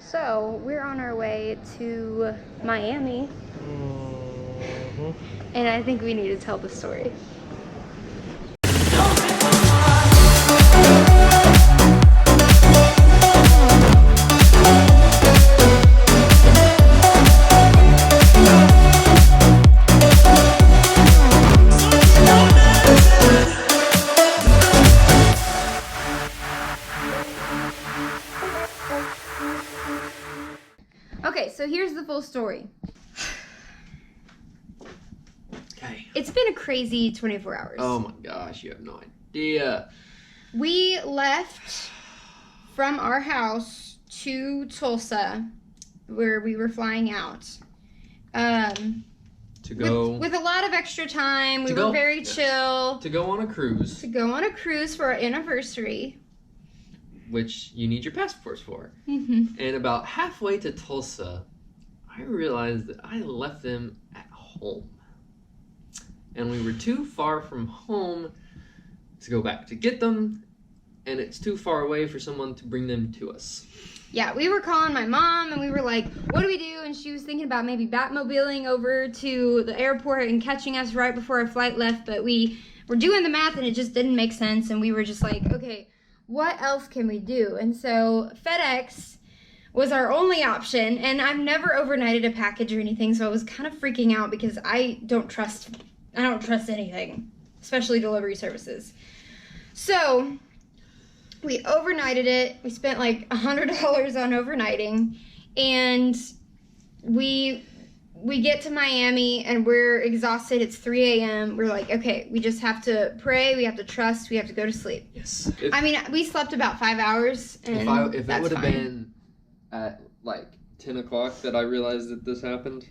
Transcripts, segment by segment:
So we're on our way to Miami, and I think we need to tell the story. Okay, so here's the full story. Okay. It's been a crazy 24 hours. Oh my gosh, you have no idea. We left from our house to Tulsa, where we were flying out. To go with a lot of extra time. We were very chill. To go on a cruise. To go on a cruise for our anniversary. Which you need your passports for. Mm-hmm. And about halfway to Tulsa, I realized that I left them at home. And we were too far from home to go back to get them, and it's too far away for someone to bring them to us. Yeah, we were calling my mom, and we were like, what do we do? And she was thinking about maybe Batmobiling over to the airport and catching us right before our flight left, but we were doing the math, and it just didn't make sense, and we were just like, okay, what else can we do? And so FedEx was our only option, and I've never overnighted a package or anything, so I was kind of freaking out because I don't trust anything, especially delivery services. So we overnighted it. We spent like $100 on overnighting, and we get to Miami and we're exhausted. It's 3 a.m. We're like, okay, we just have to pray. We have to trust. We have to go to sleep. Yes. We slept about 5 hours. And if it would have been at like 10 o'clock that I realized that this happened.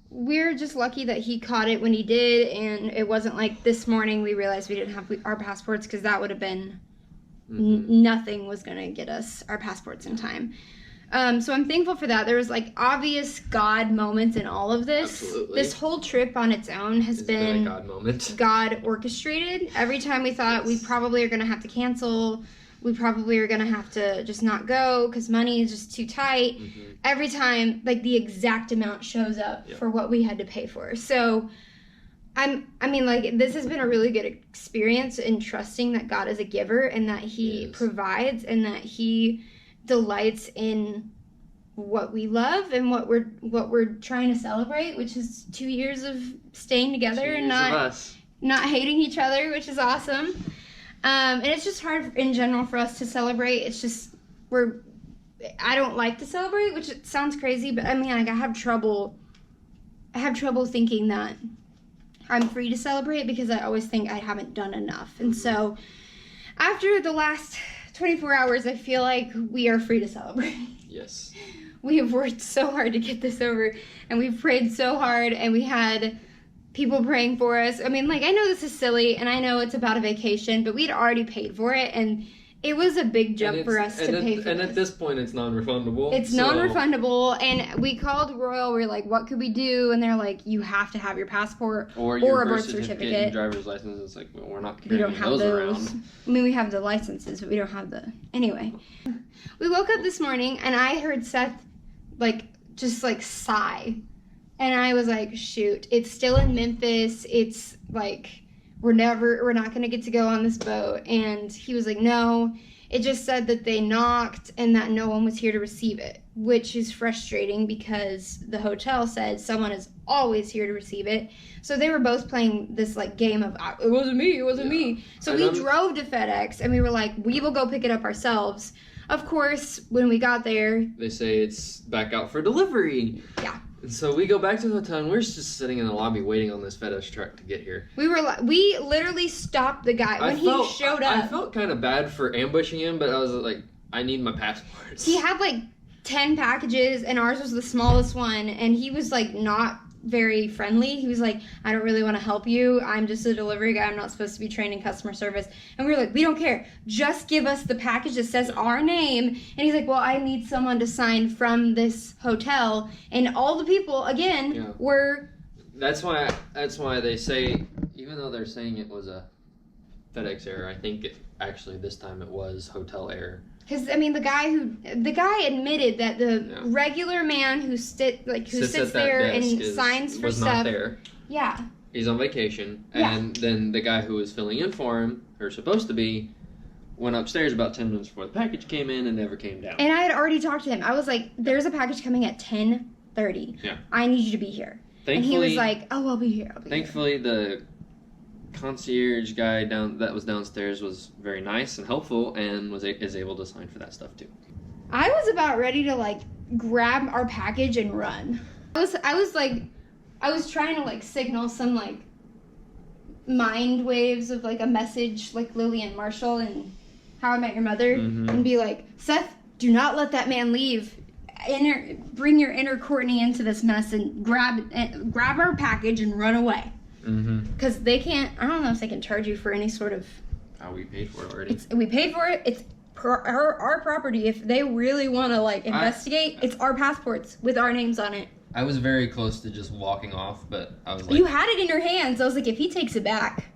We're just lucky that he caught it when he did, and it wasn't like this morning we realized we didn't have our passports, because that would have been nothing was going to get us our passports in time. So I'm thankful for that. There was like obvious God moments in all of this. Absolutely. This whole trip on its own has been a God moment. God orchestrated. Every time we thought we probably are going to have to cancel, we probably are going to have to just not go because money is just too tight. Every time, like, the exact amount shows up for what we had to pay for. So this has been a really good experience in trusting that God is a giver and that He provides and that He delights in what we love and what we're trying to celebrate, which is 2 years of staying together and not hating each other, which is awesome. And it's just hard in general for us to celebrate. It's just I don't like to celebrate, which it sounds crazy, but I mean, like, I have trouble thinking that I'm free to celebrate because I always think I haven't done enough. And so after the last 24 hours, I feel like we are free to celebrate. Yes. We have worked so hard to get this over, and we've prayed so hard, and we had people praying for us. I mean, like, I know this is silly, and I know it's about a vacation, but we'd already paid for it, and it was a big jump for us to pay for it. And at this point, it's non-refundable. It's non-refundable, and we called Royal. We were like, what could we do? And they're like, you have to have your passport or a birth certificate. And driver's license. It's like, well, we're not carrying those around. I mean, we have the licenses, but we don't have the... Anyway. We woke up this morning, and I heard Seth, just sigh. And I was like, shoot, it's still in Memphis. It's like... we're not going to get to go on this boat. And he was like, no, it just said that they knocked and that no one was here to receive it, which is frustrating because the hotel said someone is always here to receive it. So they were both playing this game of, it wasn't me. So we drove to FedEx and we were like, we will go pick it up ourselves. Of course, when we got there, they say it's back out for delivery. Yeah. And so we go back to the hotel, and we're just sitting in the lobby waiting on this FedEx truck to get here. We literally stopped the guy when he showed up. I felt kind of bad for ambushing him, but I was like, I need my passports. He had 10 packages, and ours was the smallest one, and he was not very friendly. He was like, I don't really want to help you. I'm just a delivery guy. I'm not supposed to be trained in customer service. And we were like, we don't care. Just give us the package that says our name. And he's like, well, I need someone to sign from this hotel. And all the people, again, were... That's why they say, even though they're saying it was a FedEx error, I think actually this time it was hotel error. Because I mean, the guy admitted that the regular man who sits there and signs for was stuff. not there. Yeah. He's on vacation, and then the guy who was filling in for him, or supposed to be, went upstairs about 10 minutes before the package came in and never came down. And I had already talked to him. I was like, "There's a package coming at 10:30. Yeah. I need you to be here." And he was like, "Oh, I'll be here. Thankfully, the concierge guy that was downstairs was very nice and helpful, and is able to sign for that stuff too. I was about ready to like grab our package and run. I was trying to like signal some like mind waves of like a message like Lily and Marshall and How I Met Your Mother, and be like, Seth, do not let that man leave. Bring your inner Courtney into this mess and grab our package and run away. Because they can't. I don't know if they can charge you for any sort of. Oh, we paid for it already. We paid for it. It's our property. If they really want to like investigate, it's our passports with our names on it. I was very close to just walking off, but I was like... You had it in your hands. I was like, if he takes it back,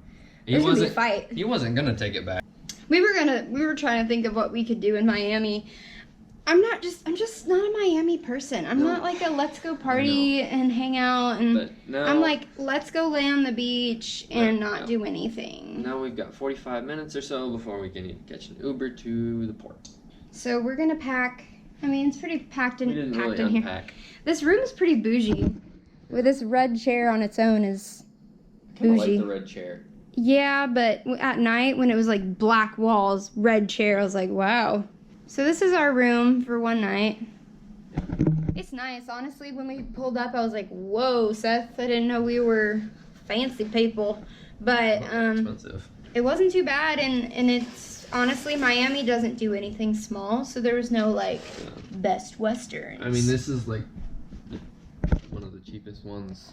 there's going to be a fight. He wasn't going to take it back. We were trying to think of what we could do in Miami. I'm just not a Miami person. I'm not like a let's go party and hang out. I'm like, let's go lay on the beach and not do anything. Now we've got 45 minutes or so before we can even catch an Uber to the port. So we're going to pack. I mean, it's pretty packed in here. Unpack. This room is pretty bougie. With this red chair on its own is bougie. I like the red chair. Yeah, but at night when it was like black walls, red chair, I was like, wow. So this is our room for one night. It's nice. Honestly, when we pulled up, I was like, whoa, Seth, I didn't know we were fancy people. But expensive. It wasn't too bad, and it's... Honestly, Miami doesn't do anything small, so there was no, like, Best Westerns. I mean, this is, like, one of the cheapest ones.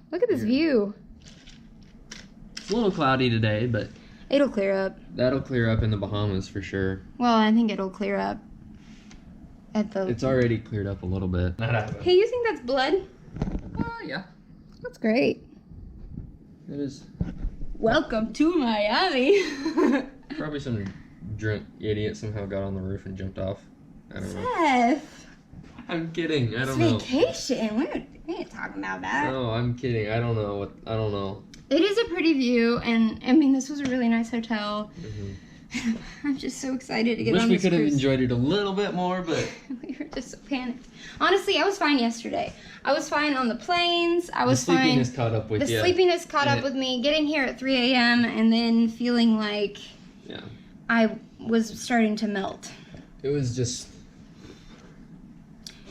Look at this view. It's a little cloudy today, but... It'll clear up. That'll clear up in the Bahamas for sure. Well, I think it'll clear up at the... It's already cleared up a little bit. Hey, you think that's blood? Yeah. That's great. It is. Welcome to Miami. Probably some drunk idiot somehow got on the roof and jumped off. I don't know. Seth. I'm kidding. I don't know. It's vacation. We ain't talking about that. No, I'm kidding. I don't know. It is a pretty view, and I mean, this was a really nice hotel. I'm just so excited to get on this cruise. Wish we could have enjoyed it a little bit more, but... We were just so panicked. Honestly, I was fine yesterday. I was fine on the planes. I was fine. The sleepiness caught up with you. The sleepiness caught up with me. Getting here at 3 a.m. and then feeling like I was starting to melt. It was just...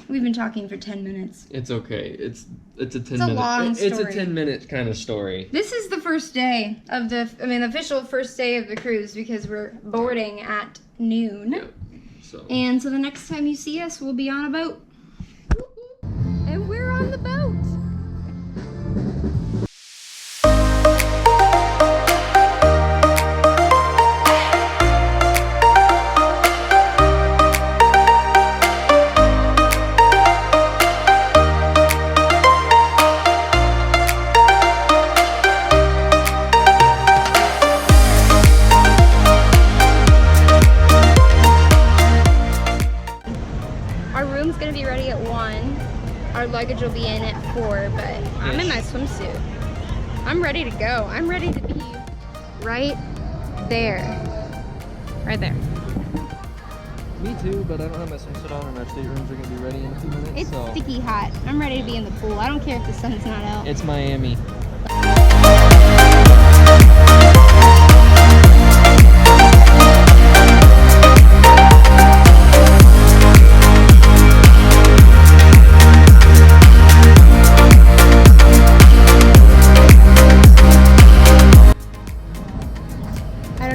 We've been talking for 10 minutes. It's okay. It's a 10 minute. It's a long story. It's a 10-minute kind of story. This is the first day of the official first day of the cruise because we're boarding at noon. Yep. And so the next time you see us, we'll be on a boat. And we're on the boat. Our luggage will be in at 4, but I'm in my swimsuit. I'm ready to go. I'm ready to be right there. Right there. Me too, but I don't have my swimsuit on and our staterooms are going to be ready in a few minutes. It's sticky hot. I'm ready to be in the pool. I don't care if the sun's not out. It's Miami.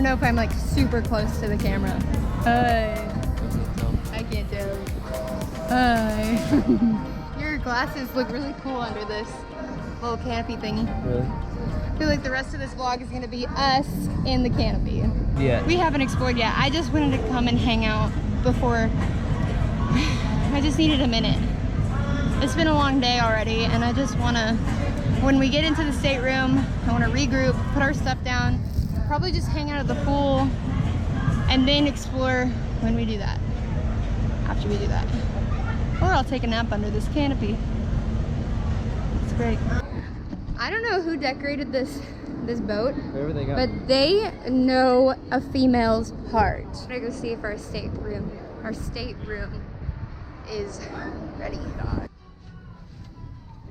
If I'm like super close to the camera. Hi. I can't tell. Hi. Your glasses look really cool under this little canopy thingy. Really? I feel like the rest of this vlog is gonna be us in the canopy. Yeah. We haven't explored yet. I just wanted to come and hang out before. I just needed a minute. It's been a long day already, and I just wanna, when we get into the stateroom, I wanna regroup, put our stuff down, probably just hang out at the pool and then explore when we do that. After we do that. Or I'll take a nap under this canopy. It's great. I don't know who decorated this boat, Wherever they go. but they know a female's heart. I'm gonna go see if our stateroom is ready.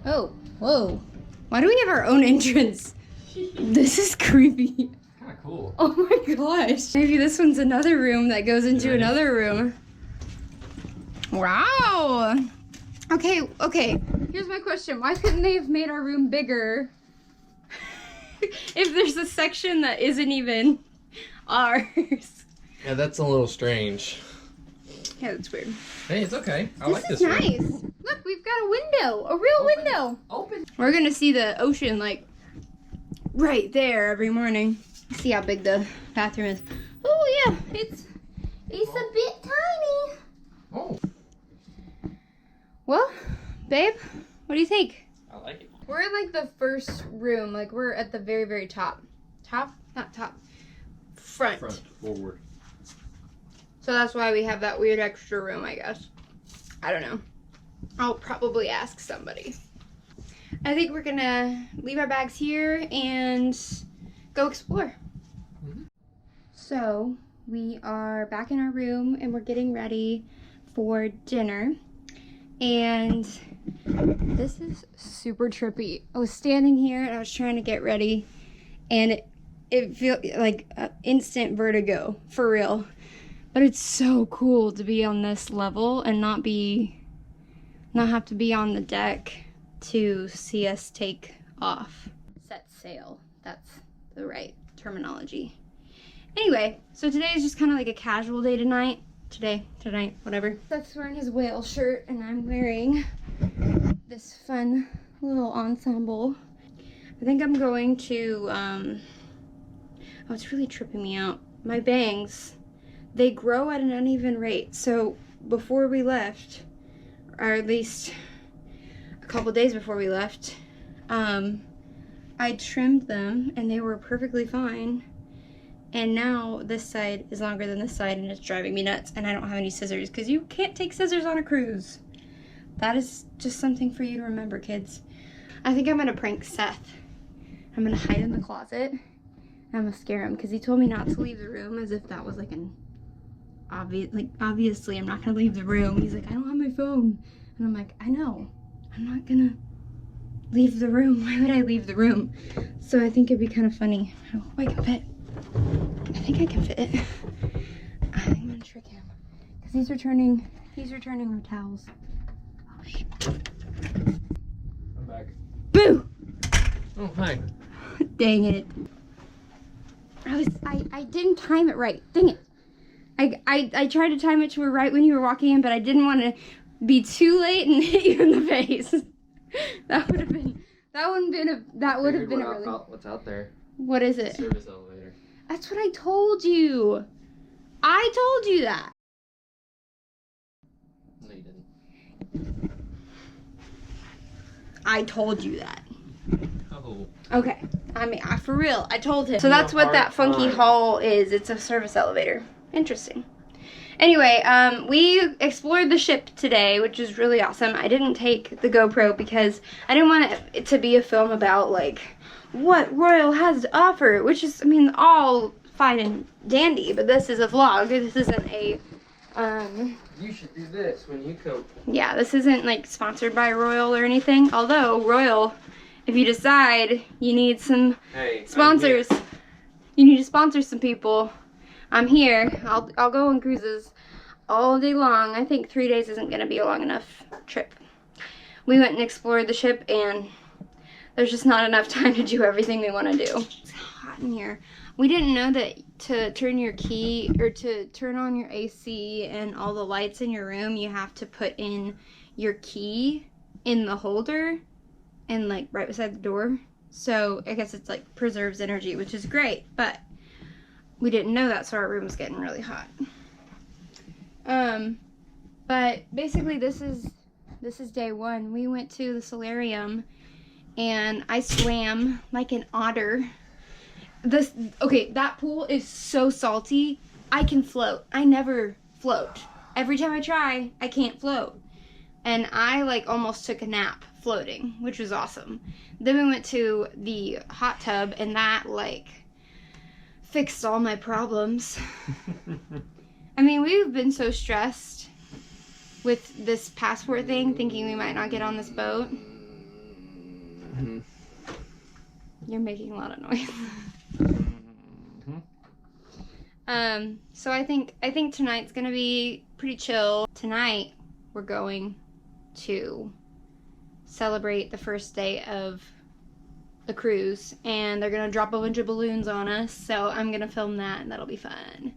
Oh, whoa. Why do we have our own entrance? This is creepy. Kind of cool. Oh my gosh. Maybe this one's another room that goes into another room. Wow. Okay. Here's my question. Why couldn't they have made our room bigger? If there's a section that isn't even ours. Yeah, that's a little strange. Yeah, that's weird. Hey, it's okay. I This like is this room. nice. Look, we've got a window. A real window. Open. We're gonna see the ocean like right there every morning. See how big the bathroom is. Oh yeah, it's a bit tiny. Oh, Well, babe, what do you think? I like it. We're in like the first room, like we're at the very, very top. Top? Not top. Front. Forward. So that's why we have that weird extra room, I guess. I don't know. I'll probably ask somebody. I think we're gonna leave our bags here and go explore. So we are back in our room and we're getting ready for dinner. And this is super trippy. I was standing here and I was trying to get ready and it felt like instant vertigo, for real. But it's so cool to be on this level and not have to be on the deck to see us take off. Set sail. That's the right terminology. Anyway, so today is just kind of like a casual day tonight. Tonight, whatever. Seth's wearing his whale shirt and I'm wearing this fun little ensemble. I think I'm going to, oh, it's really tripping me out. My bangs, they grow at an uneven rate. So before we left, or at least a couple days before we left, I trimmed them and they were perfectly fine. And now this side is longer than this side and it's driving me nuts and I don't have any scissors because you can't take scissors on a cruise. That is just something for you to remember, kids. I think I'm gonna prank Seth. I'm gonna hide in the closet and I'm gonna scare him because he told me not to leave the room as if that was like an obviously I'm not gonna leave the room. He's like, I don't have my phone. And I'm like, I know, I'm not gonna leave the room. Why would I leave the room? So I think it'd be kind of funny. I hope I can fit. I think I can fit it. I think I'm gonna trick him. Because he's returning our towels. Oh shit. I'm back. Boo! Oh, hi. Dang it. I didn't time it right. Dang it. I tried to time it to right when you were walking in, but I didn't want to be too late and hit you in the face. That would have been a really... What's out there? What is it? Service elevator. That's what I told you. I told you that. No, you didn't. I told you that. Oh. Okay. I mean, for real, I told him. So that's what that funky hall is. It's a service elevator. Interesting. Anyway, we explored the ship today, which is really awesome. I didn't take the GoPro because I didn't want it to be a film about, like, what Royal has to offer, which is, I mean, all fine and dandy, but this is a vlog. This isn't a, You should do this when you come. yeah, this isn't, like, sponsored by Royal or anything. Although, Royal, if you decide you need some sponsors, you need to sponsor some people, I'm here. I'll go on cruises all day long. I think 3 days isn't going to be a long enough trip. We went and explored the ship, and there's just not enough time to do everything we want to do. It's hot in here. We didn't know that to turn your key, or to turn on your AC and all the lights in your room, you have to put in your key in the holder and, like, right beside the door. So I guess it's, like, preserves energy, which is great, but we didn't know that, so our room was getting really hot. But basically this is day one. We went to the solarium and I swam like an otter. That pool is so salty. I can float. I never float. Every time I try, I can't float. And I like almost took a nap floating, which was awesome. Then we went to the hot tub, and that like fixed all my problems. I mean, we've been so stressed with this passport thing, thinking we might not get on this boat. Mm-hmm. You're making a lot of noise. So I think tonight's gonna be pretty chill. Tonight we're going to celebrate the first day of the cruise, and they're gonna drop a bunch of balloons on us, so I'm gonna film that, and that'll be fun.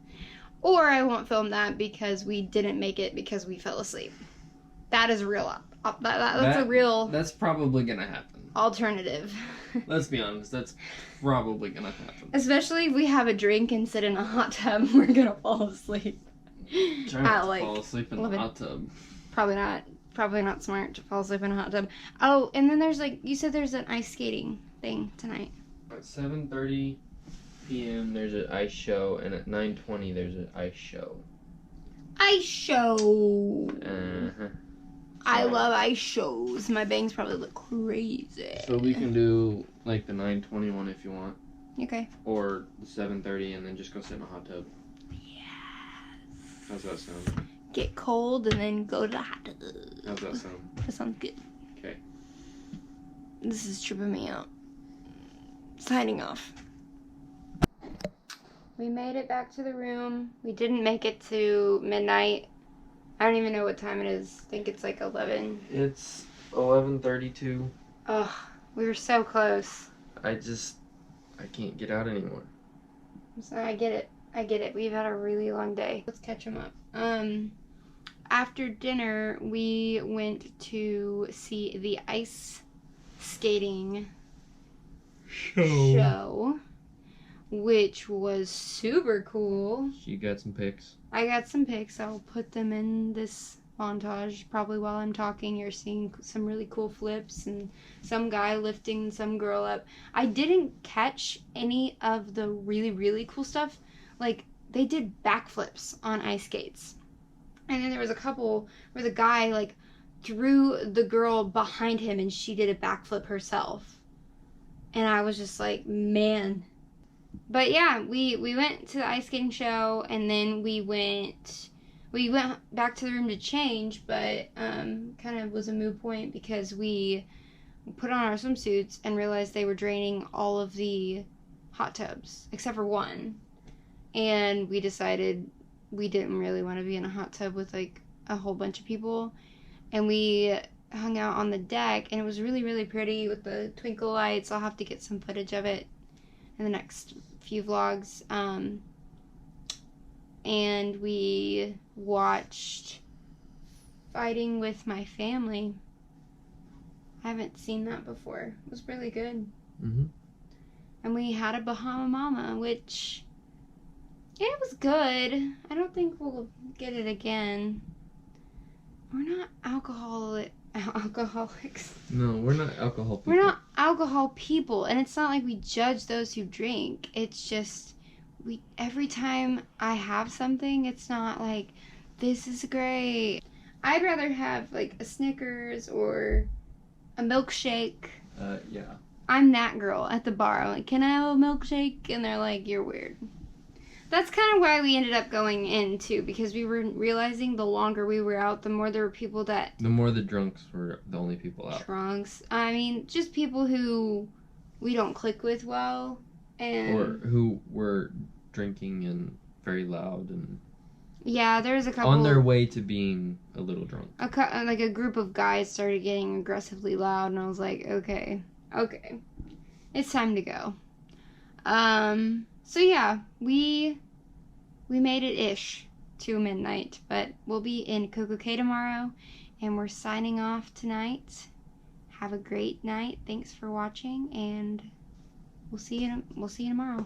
Or I won't film that because we didn't make it because we fell asleep. That is real. That's a real. That's probably gonna happen. Alternative. Let's be honest. That's probably gonna happen. Especially if we have a drink and sit in a hot tub, we're gonna fall asleep. Try not to fall asleep in the hot tub. Probably not smart to fall asleep in a hot tub. Oh, and then there's like, you said there's an ice skating thing tonight. At 7:30 p.m. there's an ice show, and at 9:20 there's an ice show. Ice show. Uh-huh. I love ice shows. My bangs probably look crazy. So we can do like the 9:20 one if you want. Okay. Or the 7:30 and then just go sit in a hot tub. Yes. How's that sound? Get cold and then go to the hot tub. How's that sound? That sounds good. Okay. This is tripping me out. Signing off. We made it back to the room. We didn't make it to midnight. I don't even know what time it is. I think it's like 11. It's 11:32. Ugh, we were so close. I can't get out anymore. So I get it. We've had a really long day. Let's catch them up. After dinner, we went to see the ice skating show, which was super cool. You got some pics? I got some pics. I'll put them in this montage. Probably while I'm talking, you're seeing some really cool flips and some guy lifting some girl up. I didn't catch any of the really, really cool stuff. Like, they did backflips on ice skates. And then there was a couple where the guy, like, threw the girl behind him and she did a backflip herself. And I was just like, man. But yeah, we went to the ice skating show, and then we went back to the room to change, but kind of was a moot point because we put on our swimsuits and realized they were draining all of the hot tubs, except for one. And we decided we didn't really want to be in a hot tub with like a whole bunch of people. And we hung out on the deck, and it was really, really pretty with the twinkle lights. I'll have to get some footage of it in the next few vlogs. And we watched Fighting with My Family. I haven't seen that before. It was really good. Mm-hmm. And we had a Bahama Mama, which, yeah, it was good. I don't think we'll get it again. We're not alcoholics. No, we're not alcohol people. We're not alcohol people, and it's not like we judge those who drink. It's just every time I have something, it's not like, this is great. I'd rather have like a Snickers or a milkshake. Yeah. I'm that girl at the bar. I'm like, can I have a milkshake? And they're like, you're weird. That's kind of why we ended up going in, too, because we were realizing the longer we were out, the more there were people that... The more the drunks were the only people out. Drunks. I mean, just people who we don't click with well, and... Or who were drinking and very loud and... Yeah, there was a couple... On their way to being a little drunk. Like a group of guys started getting aggressively loud, and I was like, okay, it's time to go. So yeah, we made it ish to midnight, but we'll be in Coco Cay tomorrow, and we're signing off tonight. Have a great night. Thanks for watching, and we'll see you tomorrow.